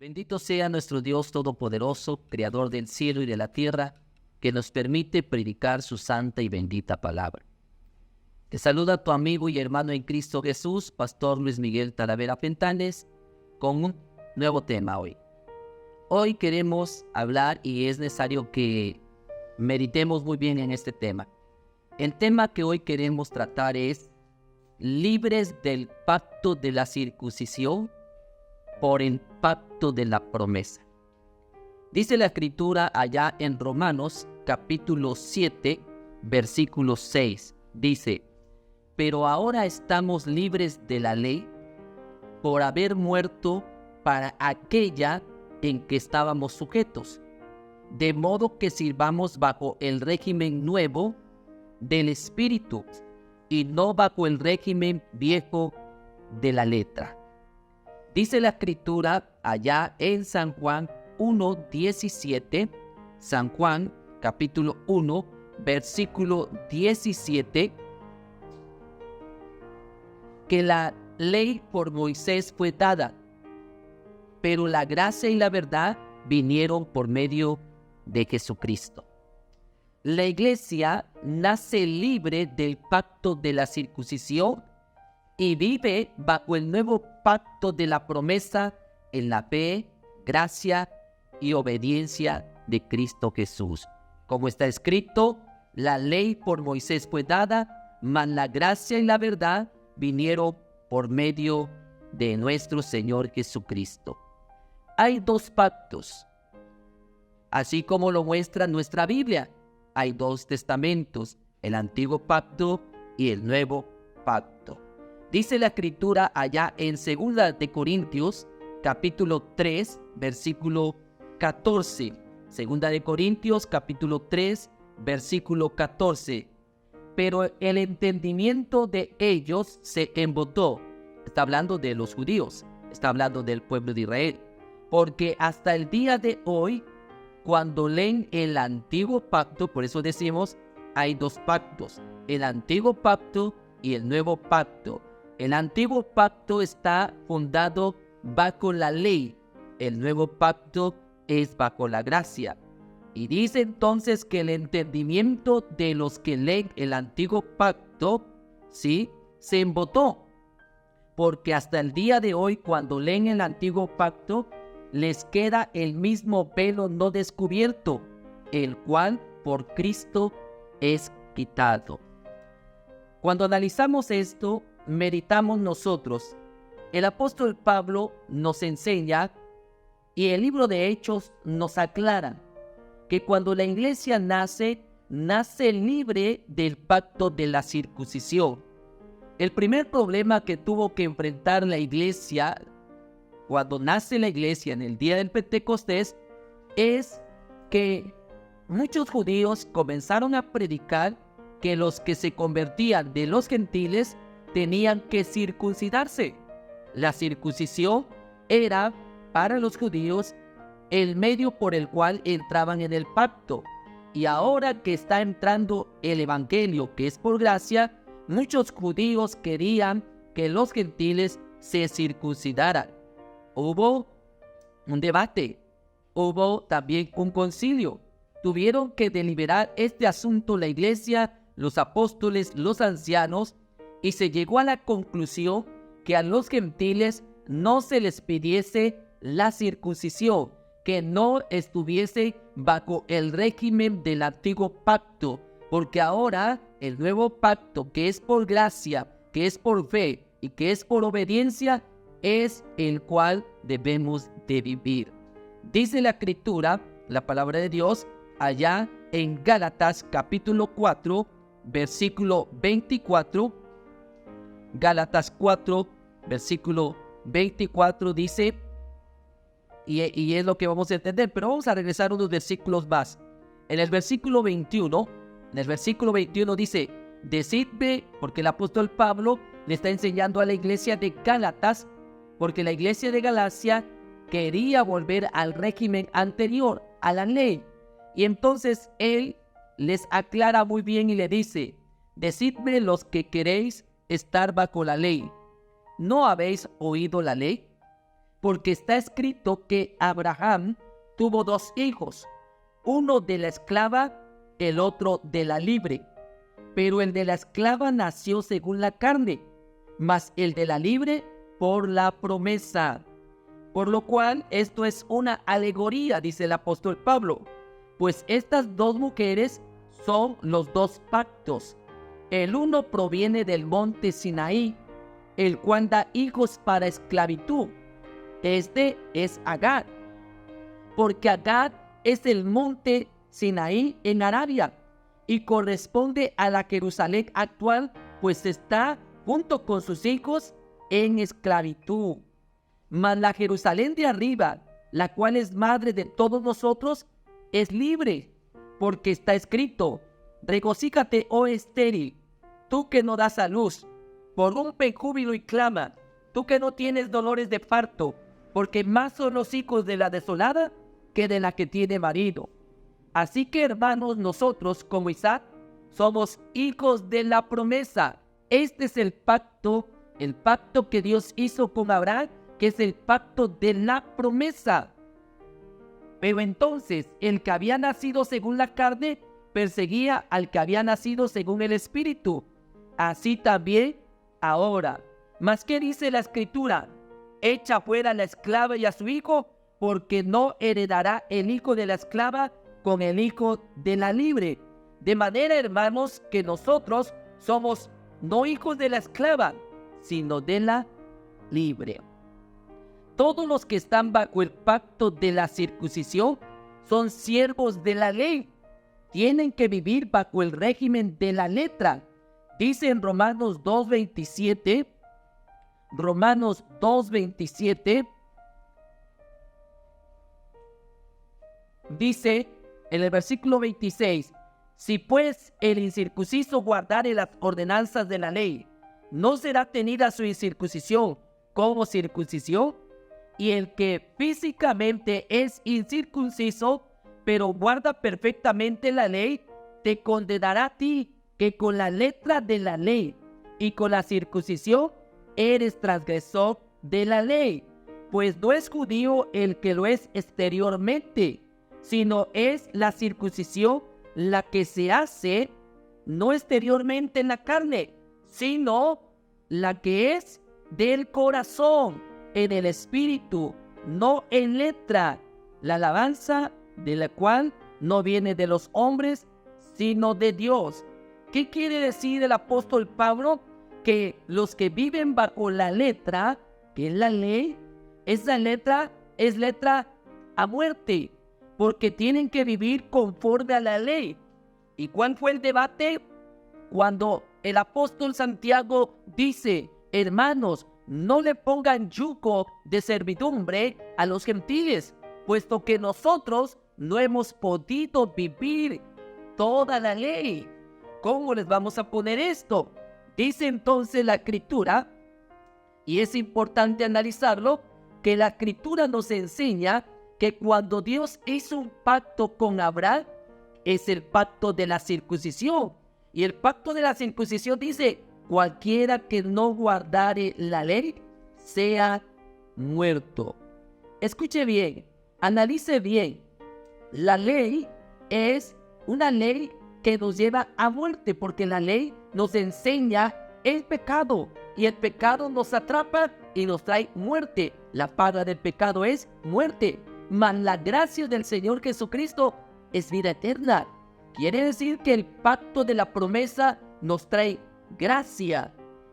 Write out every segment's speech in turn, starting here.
Bendito sea nuestro Dios Todopoderoso, Creador del cielo y de la tierra, que nos permite predicar su santa y bendita palabra. Te saluda tu amigo y hermano en Cristo Jesús, Pastor Luis Miguel Talavera Fentanes, con un nuevo tema hoy. Hoy queremos hablar y es necesario que meditemos muy bien en este tema. El tema que hoy queremos tratar es libres del pacto de la circuncisión por el pacto de la promesa. Dice la Escritura allá en Romanos capítulo 7, versículo 6. Dice: pero ahora estamos libres de la ley por haber muerto para aquella en que estábamos sujetos, de modo que sirvamos bajo el régimen nuevo del Espíritu y no bajo el régimen viejo de la letra. Dice la Escritura allá en San Juan 1:17, San Juan capítulo 1, versículo 17, que la ley por Moisés fue dada, pero la gracia y la verdad vinieron por medio de Jesucristo. La iglesia nace libre del pacto de la circuncisión y vive bajo el nuevo pacto de la promesa en la fe, gracia y obediencia de Cristo Jesús. Como está escrito, la ley por Moisés fue dada, mas la gracia y la verdad vinieron por medio de nuestro Señor Jesucristo. Hay dos pactos, así como lo muestra nuestra Biblia. Hay dos testamentos, el antiguo pacto y el nuevo pacto. Dice la Escritura allá en 2 de Corintios, capítulo 3, versículo 14. 2 de Corintios, capítulo 3, versículo 14. Pero el entendimiento de ellos se embotó. Está hablando de los judíos, está hablando del pueblo de Israel. Porque hasta el día de hoy, cuando leen el antiguo pacto, por eso decimos, hay dos pactos, el antiguo pacto y el nuevo pacto. El antiguo pacto está fundado bajo la ley, el nuevo pacto es bajo la gracia. Y dice entonces que el entendimiento de los que leen el antiguo pacto, ¿sí?, se embotó. Porque hasta el día de hoy, cuando leen el antiguo pacto, les queda el mismo velo no descubierto, el cual por Cristo es quitado. Cuando analizamos esto, meditamos nosotros. El apóstol Pablo nos enseña y el libro de Hechos nos aclara que cuando la iglesia nace libre del pacto de la circuncisión. El primer problema que tuvo que enfrentar la iglesia cuando nace la iglesia en el día del Pentecostés es que muchos judíos comenzaron a predicar que los que se convertían de los gentiles tenían que circuncidarse. La circuncisión era para los judíos el medio por el cual entraban en el pacto. Y ahora que está entrando el evangelio, que es por gracia, muchos judíos querían que los gentiles se circuncidaran. Hubo un debate, hubo también un concilio. Tuvieron que deliberar este asunto la iglesia, los apóstoles, los ancianos, y se llegó a la conclusión que a los gentiles no se les pidiese la circuncisión, que no estuviese bajo el régimen del antiguo pacto, porque ahora el nuevo pacto, que es por gracia, que es por fe y que es por obediencia, es el cual debemos de vivir. Dice la Escritura, la palabra de Dios, allá en Gálatas capítulo 4, versículo 24. Gálatas 4, versículo 24 dice, y es lo que vamos a entender, pero vamos a regresar unos versículos más. En el versículo 21 dice: decidme, porque el apóstol Pablo le está enseñando a la iglesia de Gálatas, porque la iglesia de Galacia quería volver al régimen anterior, a la ley. Y entonces él les aclara muy bien y le dice: decidme los que queréis estar bajo la ley, ¿no habéis oído la ley? porque está escrito que Abraham tuvo 2 hijos, uno de la esclava, el otro de la libre. Pero el de la esclava nació según la carne, mas el de la libre por la promesa. Por lo cual esto es una alegoría, dice el apóstol Pablo, pues estas 2 mujeres son los 2 pactos. El uno proviene del monte Sinaí, el cual da hijos para esclavitud. Este es Agar, porque Agar es el monte Sinaí en Arabia y corresponde a la Jerusalén actual, pues está junto con sus hijos en esclavitud. Mas la Jerusalén de arriba, la cual es madre de todos nosotros, es libre, porque está escrito: regocíjate, oh estéril, tú que no das a luz, prorrumpe en júbilo y clama, tú que no tienes dolores de parto, porque más son los hijos de la desolada que de la que tiene marido. Así que, hermanos, nosotros, como Isaac, somos hijos de la promesa. Este es el pacto que Dios hizo con Abraham, que es el pacto de la promesa. Pero entonces, el que había nacido según la carne, perseguía al que había nacido según el Espíritu. Así también ahora. ¿Mas qué dice la Escritura? Echa fuera a la esclava y a su hijo, porque no heredará el hijo de la esclava con el hijo de la libre. De manera, hermanos, que nosotros somos no hijos de la esclava, sino de la libre. Todos los que están bajo el pacto de la circuncisión son siervos de la ley. Tienen que vivir bajo el régimen de la letra. Dice en Romanos 2:27, dice en el versículo 26, si pues el incircunciso guardare las ordenanzas de la ley, ¿no será tenida su incircuncisión como circuncisión? Y el que físicamente es incircunciso, pero guarda perfectamente la ley, te condenará a ti, que con la letra de la ley y con la circuncisión eres transgresor de la ley. Pues no es judío el que lo es exteriormente, sino es la circuncisión la que se hace no exteriormente en la carne, sino la que es del corazón, en el espíritu, no en letra, la alabanza de la cual no viene de los hombres, sino de Dios. ¿Qué quiere decir el apóstol Pablo? Que los que viven bajo la letra, que es la ley, esa letra es letra a muerte, porque tienen que vivir conforme a la ley. ¿Y cuál fue el debate? Cuando el apóstol Santiago dice, hermanos, no le pongan yugo de servidumbre a los gentiles, puesto que nosotros no hemos podido vivir toda la ley. ¿Cómo les vamos a poner esto? Dice entonces la Escritura, y es importante analizarlo, que la Escritura nos enseña que cuando Dios hizo un pacto con Abraham, es el pacto de la circuncisión. Y el pacto de la circuncisión dice, cualquiera que no guardare la ley, sea muerto. Escuche bien, analice bien. La ley es una ley que nos lleva a muerte, porque la ley nos enseña el pecado, y el pecado nos atrapa y nos trae muerte. La paga del pecado es muerte, mas la gracia del Señor Jesucristo es vida eterna. Quiere decir que el pacto de la promesa nos trae gracia,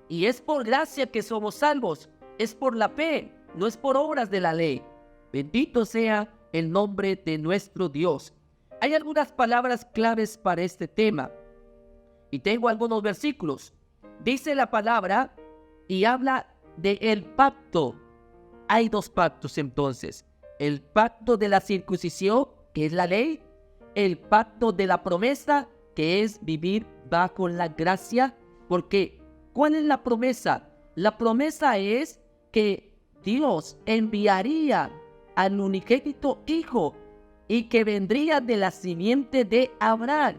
y es por gracia que somos salvos, es por la fe, no es por obras de la ley. Bendito sea el nombre de nuestro Dios. Hay algunas palabras claves para este tema, y tengo algunos versículos. Dice la palabra y habla de el pacto. Hay 2 pactos entonces: el pacto de la circuncisión, que es la ley; el pacto de la promesa, que es vivir bajo la gracia. Porque, ¿cuál es la promesa? La promesa es que Dios enviaría al unigénito Hijo y que vendría de la simiente de Abraham.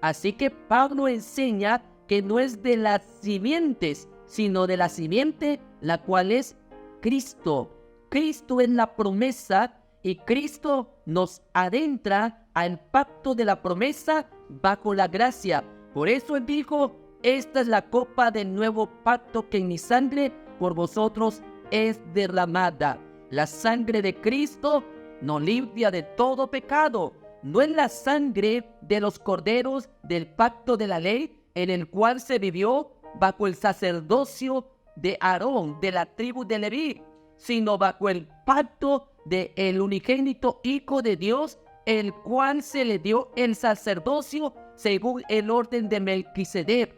Así que Pablo enseña que no es de las simientes, sino de la simiente, la cual es Cristo. Cristo es la promesa y Cristo nos adentra al pacto de la promesa bajo la gracia. Por eso Él dijo, esta es la copa del nuevo pacto que en mi sangre por vosotros es derramada. La sangre de Cristo nos limpia de todo pecado. No es la sangre de los corderos del pacto de la ley en el cual se vivió bajo el sacerdocio de Aarón, de la tribu de Leví, sino bajo el pacto del unigénito Hijo de Dios, el cual se le dio el sacerdocio según el orden de Melquisedec.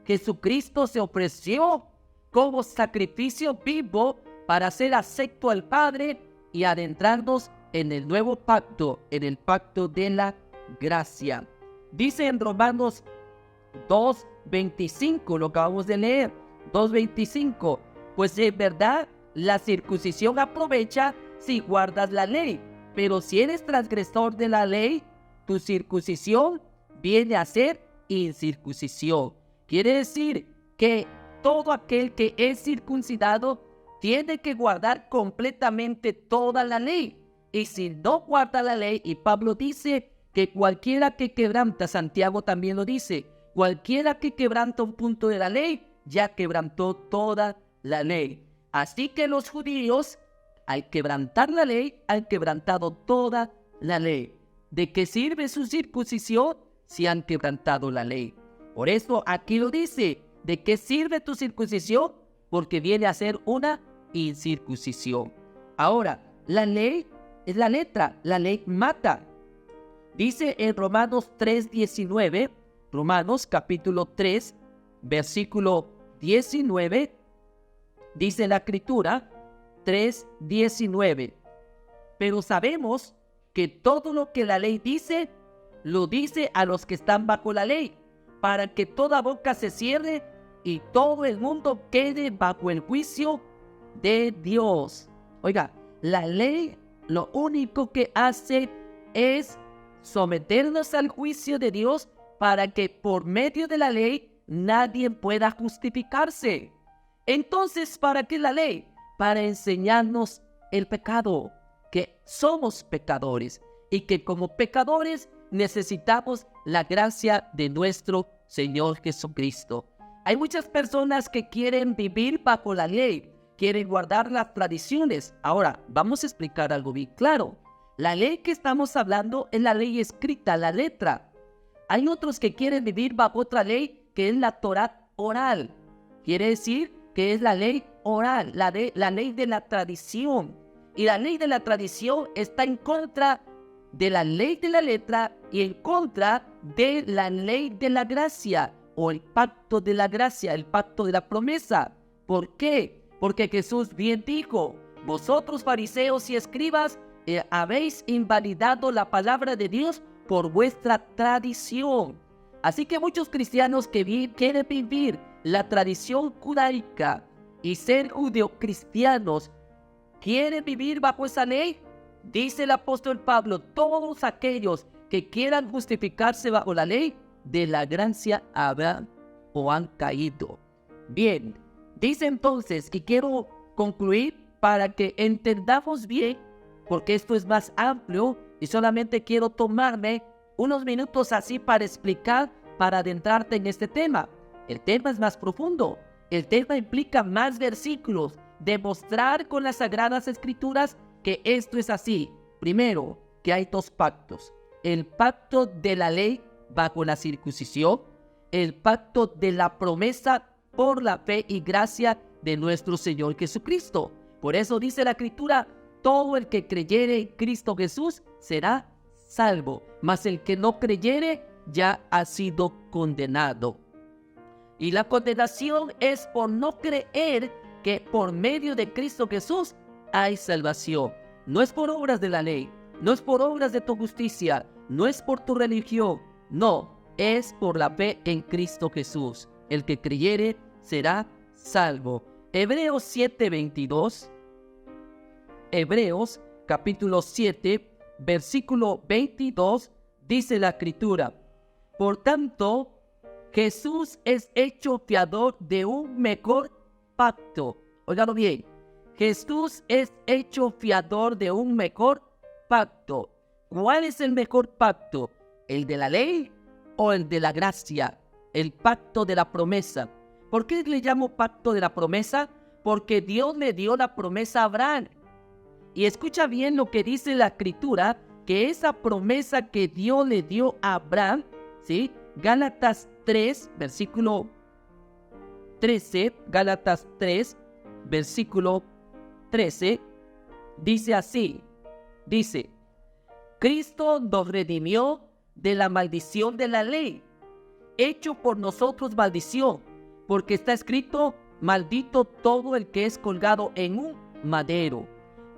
Jesucristo se ofreció como sacrificio vivo para ser acepto al Padre y adentrarnos en el nuevo pacto, en el pacto de la gracia. Dice en Romanos 2:25, lo acabamos de leer, 2:25, pues en verdad la circuncisión aprovecha si guardas la ley, pero si eres transgresor de la ley, tu circuncisión viene a ser incircuncisión. Quiere decir que todo aquel que es circuncidado tiene que guardar completamente toda la ley. Y si no guarda la ley, y Pablo dice que cualquiera que quebranta, Santiago también lo dice, cualquiera que quebranta un punto de la ley, ya quebrantó toda la ley. Así que los judíos, al quebrantar la ley, han quebrantado toda la ley. ¿De qué sirve su circuncisión si han quebrantado la ley? Por eso aquí lo dice, ¿de qué sirve tu circuncisión? Porque viene a ser una incircuncisión. Ahora, la ley es la letra, la ley mata. Dice en Romanos 3:19, Romanos capítulo 3, versículo 19, dice la Escritura 3:19. Pero sabemos que todo lo que la ley dice, lo dice a los que están bajo la ley, para que toda boca se cierre y todo el mundo quede bajo el juicio de Dios. Oiga, la ley lo único que hace es someternos al juicio de Dios para que por medio de la ley nadie pueda justificarse. Entonces, ¿para qué la ley? Para enseñarnos el pecado, que somos pecadores y que como pecadores necesitamos la gracia de nuestro Señor Jesucristo. Hay muchas personas que quieren vivir bajo la ley, quieren guardar las tradiciones. Ahora, vamos a explicar algo bien claro. La ley que estamos hablando es la ley escrita, la letra. Hay otros que quieren vivir bajo otra ley, que es la Torá oral. Quiere decir que es la ley oral, la ley de la tradición. Y la ley de la tradición está en contra de la ley de la letra y en contra de la ley de la gracia o el pacto de la gracia, el pacto de la promesa. ¿Por qué? Porque Jesús bien dijo, vosotros fariseos y escribas habéis invalidado la palabra de Dios por vuestra tradición. Así que muchos cristianos que quieren vivir la tradición judaica y ser judeocristianos, ¿quieren vivir bajo esa ley? Dice el apóstol Pablo, todos aquellos que quieran justificarse bajo la ley, de la gracia habrán o han caído. Bien, dice entonces, y quiero concluir para que entendamos bien, porque esto es más amplio y solamente quiero tomarme unos minutos así para explicar, para adentrarte en este tema. El tema es más profundo, el tema implica más versículos, demostrar con las Sagradas Escrituras que esto es así. Primero, que hay dos pactos. El pacto de la ley bajo la circuncisión, el pacto de la promesa por la fe y gracia de nuestro Señor Jesucristo. Por eso dice la Escritura, todo el que creyere en Cristo Jesús será salvo, mas el que no creyere ya ha sido condenado. Y la condenación es por no creer que por medio de Cristo Jesús hay salvación. No es por obras de la ley, no es por obras de tu justicia, no es por tu religión, no, es por la fe en Cristo Jesús. El que creyere será salvo. Hebreos 7:22. Hebreos capítulo 7, versículo 22, dice la Escritura, por tanto, Jesús es hecho fiador de un mejor pacto. Óigalo bien, Jesús es hecho fiador de un mejor pacto. ¿Cuál es el mejor pacto? ¿El de la ley o el de la gracia? El pacto de la promesa. ¿Por qué le llamo pacto de la promesa? Porque Dios le dio la promesa a Abraham. Y escucha bien lo que dice la Escritura, que esa promesa que Dios le dio a Abraham, ¿sí? Gálatas 3, versículo 13, Gálatas 3, versículo 13, dice así, dice, Cristo nos redimió de la maldición de la ley, hecho por nosotros maldición, porque está escrito, maldito todo el que es colgado en un madero,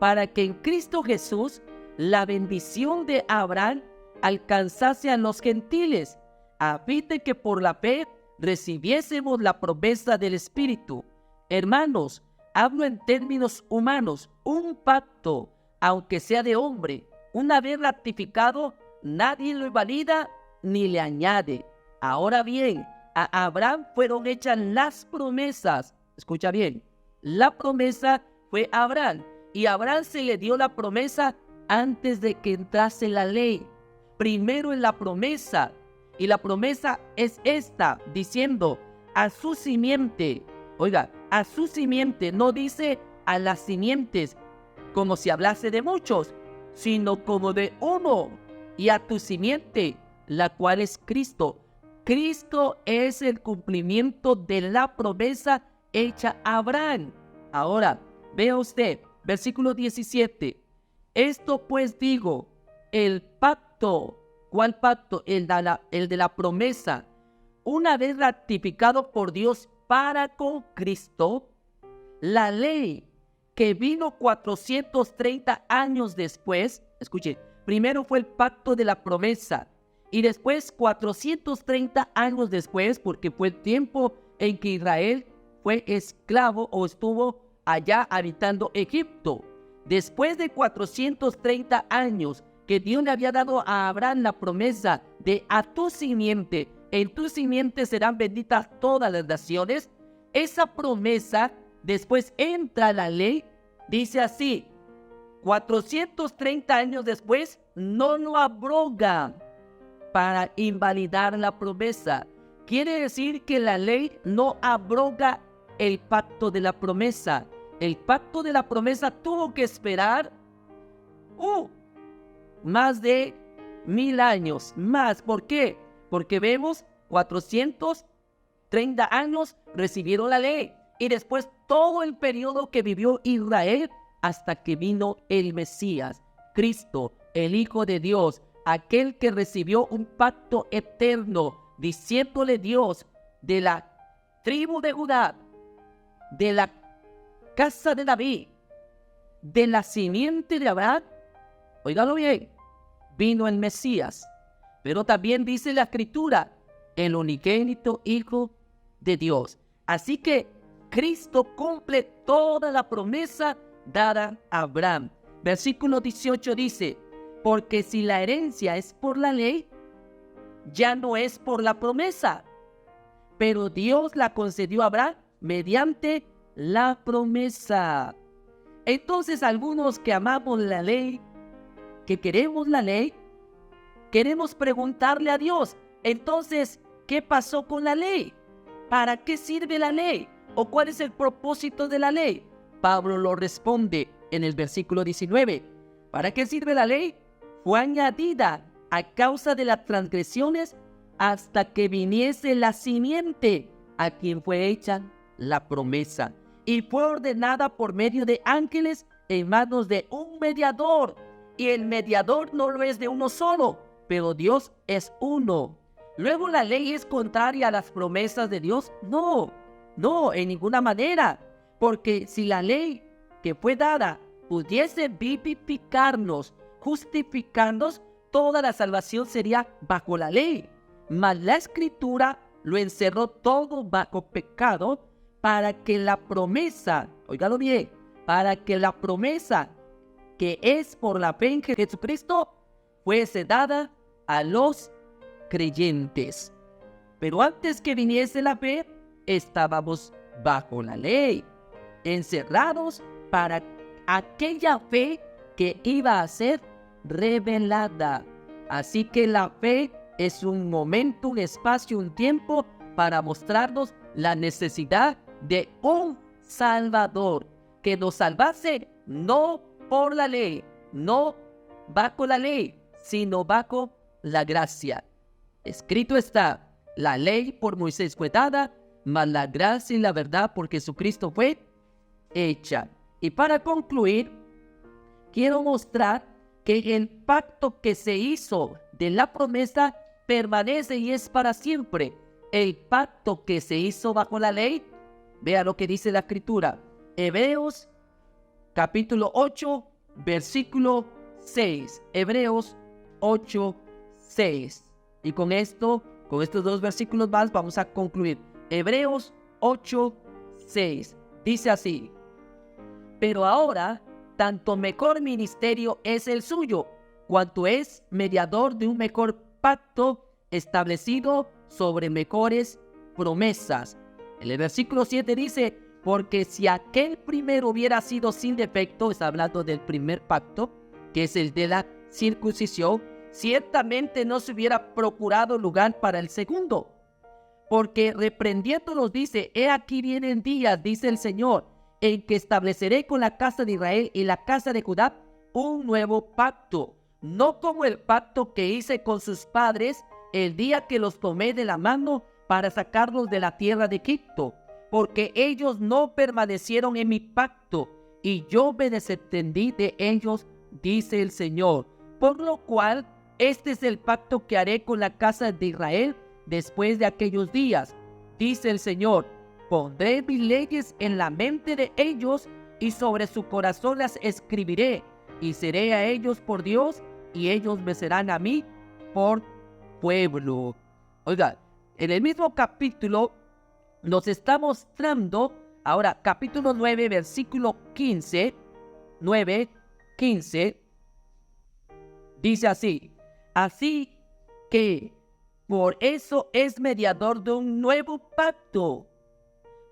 para que en Cristo Jesús la bendición de Abraham alcanzase a los gentiles, a fin de que por la fe recibiésemos la promesa del Espíritu. Hermanos, hablo en términos humanos, un pacto, aunque sea de hombre, una vez ratificado, nadie lo invalida ni le añade. Ahora bien, a Abraham fueron hechas las promesas. Escucha bien, la promesa fue a Abraham, y a Abraham se le dio la promesa antes de que entrase la ley. Primero en la promesa, y la promesa es esta, diciendo, a su simiente. Oiga, a su simiente, no dice a las simientes, como si hablase de muchos, sino como de uno, y a tu simiente, la cual es Cristo. Cristo es el cumplimiento de la promesa hecha a Abraham. Ahora, vea usted, versículo 17. Esto pues digo, el pacto, ¿cuál pacto? El de la promesa, una vez ratificado por Dios para con Cristo, la ley que vino 430 años después, escuche, primero fue el pacto de la promesa, y después 430 años después, porque fue el tiempo en que Israel fue esclavo o estuvo allá habitando Egipto. Después de 430 años que Dios le había dado a Abraham la promesa de a tu simiente, en tu simiente serán benditas todas las naciones, esa promesa, después entra la ley, dice así, 430 años después, no lo abroga para invalidar la promesa. Quiere decir que la ley no abroga el pacto de la promesa. El pacto de la promesa tuvo que esperar más de 1000 años más. ¿Por qué? Porque vemos 430 años recibieron la ley y después todo el periodo que vivió Israel hasta que vino el Mesías, Cristo, el Hijo de Dios, aquel que recibió un pacto eterno, diciéndole Dios de la tribu de Judá, de la casa de David, de la simiente de Abraham. Óigalo bien, vino el Mesías, pero también dice la Escritura, el unigénito Hijo de Dios. Así que Cristo cumple toda la promesa dada a Abraham. Versículo 18 dice, porque si la herencia es por la ley, ya no es por la promesa, pero Dios la concedió a Abraham mediante la promesa. Entonces algunos que amamos la ley, que queremos la ley, queremos preguntarle a Dios, entonces, ¿qué pasó con la ley? ¿Para qué sirve la ley? ¿O cuál es el propósito de la ley? Pablo lo responde en el versículo 19. ¿Para qué sirve la ley? Fue añadida a causa de las transgresiones hasta que viniese la simiente a quien fue hecha la promesa. Y fue ordenada por medio de ángeles en manos de un mediador. Y el mediador no lo es de uno solo, pero Dios es uno. Luego, ¿la ley es contraria a las promesas de Dios? No, en ninguna manera. Porque si la ley que fue dada pudiese vivificarnos, justificarnos, toda la salvación sería bajo la ley. Mas la Escritura lo encerró todo bajo pecado para que la promesa, óigalo bien, para que la promesa que es por la fe en Jesucristo fuese dada a los creyentes. Pero antes que viniese la fe, estábamos bajo la ley, encerrados para aquella fe que iba a ser revelada. Así que la fe es un momento, un espacio, un tiempo para mostrarnos la necesidad de un Salvador que nos salvase no por la ley, no bajo la ley, sino bajo la gracia. Escrito está, la ley por Moisés fue dada, mas la gracia y la verdad por Jesucristo fue hecha. Y para concluir, quiero mostrar que el pacto que se hizo de la promesa permanece y es para siempre. El pacto que se hizo bajo la ley, vea lo que dice la Escritura. Hebreos capítulo 8, versículo 6. Hebreos 8, 6. Y con estos dos versículos más vamos a concluir. Hebreos 8, 6. Dice así: pero ahora, tanto mejor ministerio es el suyo, cuanto es mediador de un mejor pacto establecido sobre mejores promesas. En el versículo 7 dice: porque si aquel primero hubiera sido sin defecto, está hablando del primer pacto, que es el de la circuncisión, ciertamente no se hubiera procurado lugar para el segundo. Porque reprendiéndolos dice: he aquí vienen días, dice el Señor, en que estableceré con la casa de Israel y la casa de Judá un nuevo pacto, no como el pacto que hice con sus padres el día que los tomé de la mano para sacarlos de la tierra de Egipto, porque ellos no permanecieron en mi pacto, y yo me desentendí de ellos, dice el Señor. Por lo cual, este es el pacto que haré con la casa de Israel después de aquellos días, dice el Señor. Pondré mis leyes en la mente de ellos, y sobre su corazón las escribiré, y seré a ellos por Dios, y ellos me serán a mí por pueblo. Oiga, en el mismo capítulo nos está mostrando, ahora capítulo 9, versículo 15, 9, 15, dice así: así que por eso es mediador de un nuevo pacto,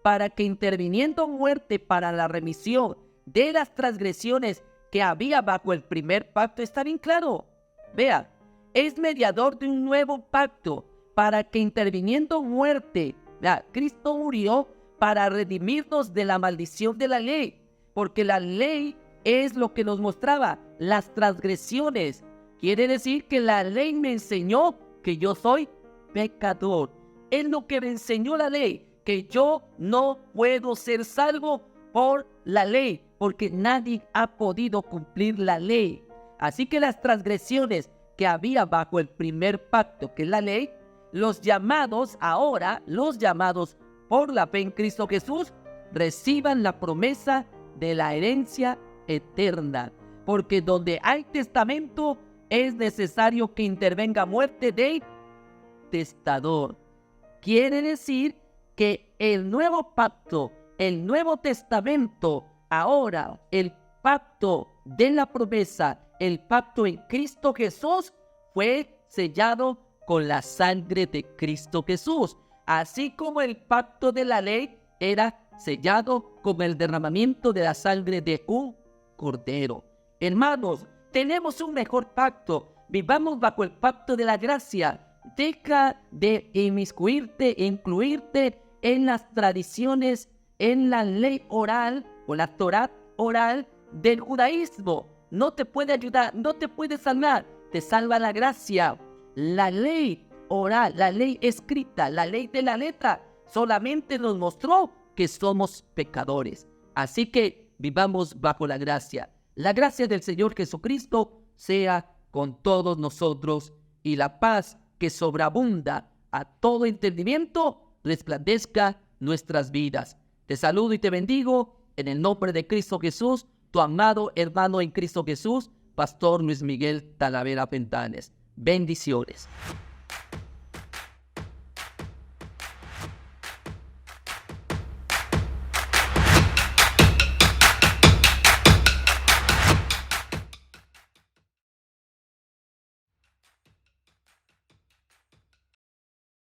para que interviniendo muerte para la remisión de las transgresiones que había bajo el primer pacto. Está bien claro. Vea, es mediador de un nuevo pacto, para que interviniendo muerte, vea, Cristo murió para redimirnos de la maldición de la ley, porque la ley es lo que nos mostraba las transgresiones. Quiere decir que la ley me enseñó que yo soy pecador. Es lo que me enseñó la ley, que yo no puedo ser salvo por la ley, porque nadie ha podido cumplir la ley. Así que las transgresiones que había bajo el primer pacto, que es la ley, los llamados ahora, los llamados por la fe en Cristo Jesús, reciban la promesa de la herencia eterna. Porque donde hay testamento, es necesario que intervenga muerte de testador. Quiere decir que el nuevo pacto, el Nuevo Testamento, ahora el pacto de la promesa, el pacto en Cristo Jesús, fue sellado con la sangre de Cristo Jesús, así como el pacto de la ley era sellado con el derramamiento de la sangre de un cordero. Hermanos, tenemos un mejor pacto. Vivamos bajo el pacto de la gracia. Deja de incluirte en las tradiciones, en la ley oral o la Torá oral del judaísmo. No te puede ayudar, no te puede salvar. Te salva la gracia. La ley oral, la ley escrita, la ley de la letra, solamente nos mostró que somos pecadores. Así que vivamos bajo la gracia. La gracia del Señor Jesucristo sea con todos nosotros, y la paz que sobreabunda a todo entendimiento resplandezca nuestras vidas. Te saludo y te bendigo en el nombre de Cristo Jesús, tu amado hermano en Cristo Jesús, Pastor Luis Miguel Talavera Fentanes. Bendiciones.